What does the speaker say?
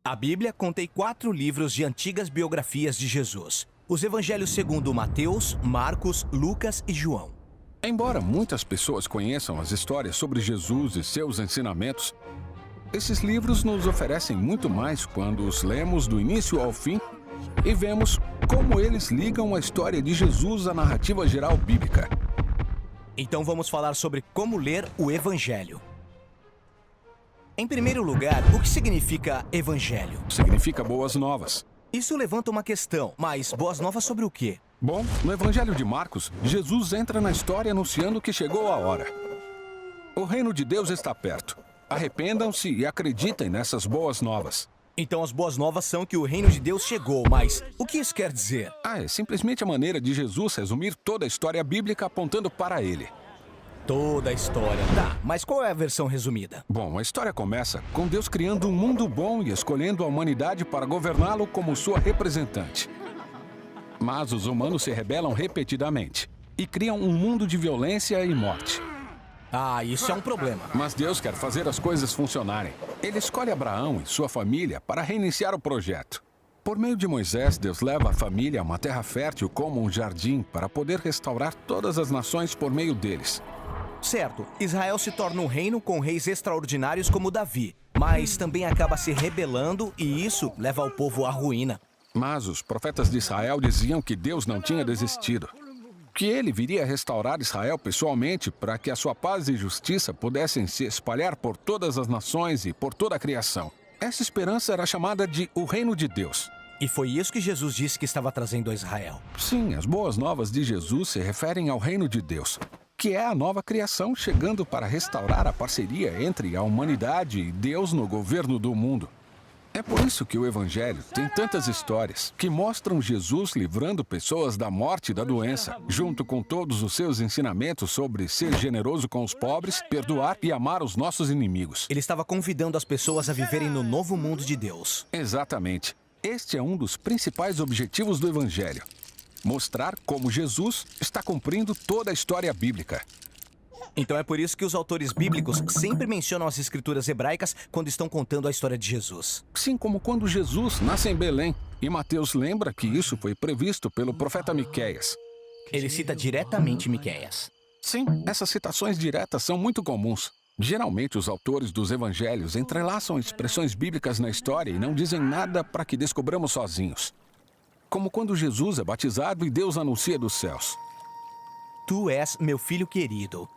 A Bíblia contém 4 livros de antigas biografias de Jesus. Os evangelhos segundo Mateus, Marcos, Lucas e João. Embora muitas pessoas conheçam as histórias sobre Jesus e seus ensinamentos, esses livros nos oferecem muito mais quando os lemos do início ao fim e vemos como eles ligam a história de Jesus à narrativa geral bíblica. Então vamos falar sobre como ler o Evangelho. Em primeiro lugar, o que significa Evangelho? Significa boas novas. Isso levanta uma questão, mas boas novas sobre o quê? Bom, no Evangelho de Marcos, Jesus entra na história anunciando que chegou a hora. O reino de Deus está perto. Arrependam-se e acreditem nessas boas novas. Então as boas novas são que o reino de Deus chegou, mas o que isso quer dizer? É simplesmente a maneira de Jesus resumir toda a história bíblica apontando para ele. Toda a história. Tá, mas qual é a versão resumida? Bom, a história começa com Deus criando um mundo bom e escolhendo a humanidade para governá-lo como sua representante. Mas os humanos se rebelam repetidamente e criam um mundo de violência e morte. Ah, isso é um problema. Mas Deus quer fazer as coisas funcionarem. Ele escolhe Abraão e sua família para reiniciar o projeto. Por meio de Moisés, Deus leva a família a uma terra fértil como um jardim para poder restaurar todas as nações por meio deles. Certo, Israel se torna um reino com reis extraordinários como Davi, mas também acaba se rebelando e isso leva o povo à ruína. Mas os profetas de Israel diziam que Deus não tinha desistido. Que ele viria restaurar Israel pessoalmente para que a sua paz e justiça pudessem se espalhar por todas as nações e por toda a criação. Essa esperança era chamada de o reino de Deus. E foi isso que Jesus disse que estava trazendo a Israel. Sim, as boas novas de Jesus se referem ao reino de Deus, que é a nova criação chegando para restaurar a parceria entre a humanidade e Deus no governo do mundo. É por isso que o Evangelho tem tantas histórias que mostram Jesus livrando pessoas da morte e da doença, junto com todos os seus ensinamentos sobre ser generoso com os pobres, perdoar e amar os nossos inimigos. Ele estava convidando as pessoas a viverem no novo mundo de Deus. Exatamente. Este é um dos principais objetivos do Evangelho. Mostrar como Jesus está cumprindo toda a história bíblica. Então é por isso que os autores bíblicos sempre mencionam as escrituras hebraicas quando estão contando a história de Jesus. Assim como quando Jesus nasce em Belém, e Mateus lembra que isso foi previsto pelo profeta Miqueias. Ele cita diretamente Miqueias. Sim, essas citações diretas são muito comuns. Geralmente os autores dos evangelhos entrelaçam expressões bíblicas na história e não dizem nada para que descobramos sozinhos. Como quando Jesus é batizado e Deus anuncia dos céus: Tu és meu filho querido,